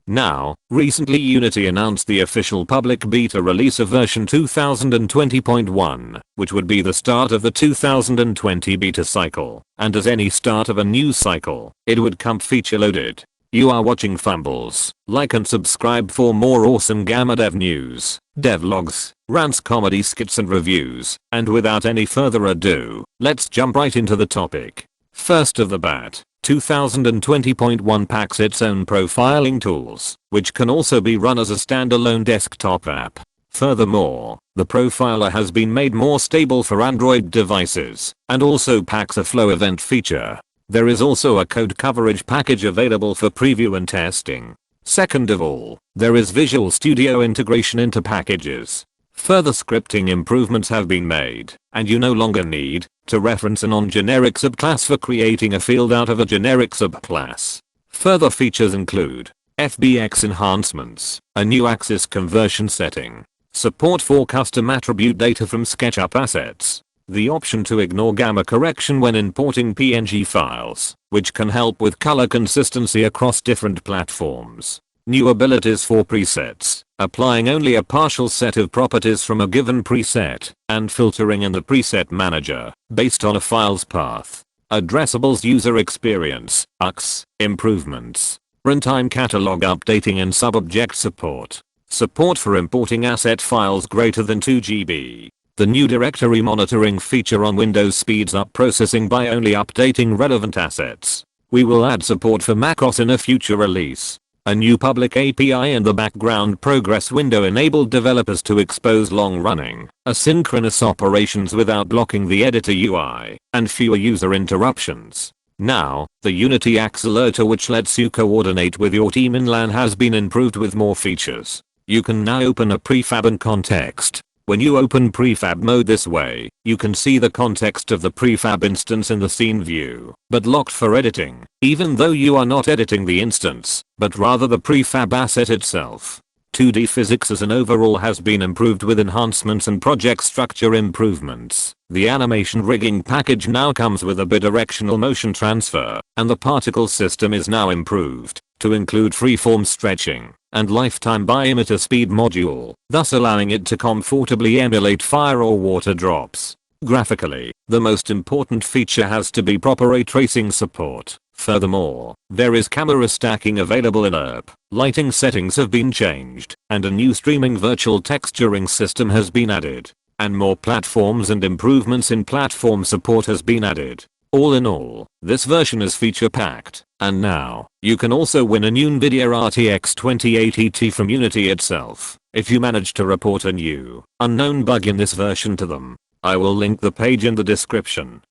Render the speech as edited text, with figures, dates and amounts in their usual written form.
Now, recently Unity announced the official public beta release of version 2020.1, which would be the start of the 2020 beta cycle, and as any start of a new cycle, it would come feature loaded. You are watching Fumbles. Like and subscribe for more awesome Gamma Dev news, devlogs, rants, comedy skits and reviews, and without any further ado, let's jump right into the topic. First of the bat, 2020.1 packs its own profiling tools, which can also be run as a standalone desktop app. Furthermore, the profiler has been made more stable for Android devices, and also packs a flow event feature. There is also a code coverage package available for preview and testing. Second of all, there is Visual Studio integration into packages. Further scripting improvements have been made, and you no longer need to reference a non-generic subclass for creating a field out of a generic subclass. Further features include FBX enhancements, a new axis conversion setting, support for custom attribute data from SketchUp assets, the option to ignore gamma correction when importing PNG files, which can help with color consistency across different platforms. New abilities for presets, applying only a partial set of properties from a given preset, and filtering in the preset manager, based on a file's path. Addressables user experience, UX, improvements. Runtime catalog updating and sub-object support. Support for importing asset files greater than 2 GB. The new directory monitoring feature on Windows speeds up processing by only updating relevant assets. We will add support for macOS in a future release. A new public API in the background progress window enabled developers to expose long-running, asynchronous operations without blocking the editor UI, and fewer user interruptions. Now, the Unity Accelerator, which lets you coordinate with your team in LAN, has been improved with more features. You can now open a prefab in context. When you open prefab mode this way, you can see the context of the prefab instance in the scene view, but locked for editing, even though you are not editing the instance, but rather the prefab asset itself. 2D physics as an overall has been improved with enhancements and project structure improvements. The animation rigging package now comes with a bidirectional motion transfer, and the particle system is now improved to include freeform stretching and lifetime bi-emitter speed module, thus allowing it to comfortably emulate fire or water drops. Graphically, the most important feature has to be proper ray tracing support. Furthermore, there is camera stacking available in ERP, lighting settings have been changed, and a new streaming virtual texturing system has been added. And more platforms and improvements in platform support has been added. All in all, this version is feature packed, and now, you can also win a new NVIDIA RTX 2080 from Unity itself, if you manage to report a new, unknown bug in this version to them. I will link the page in the description.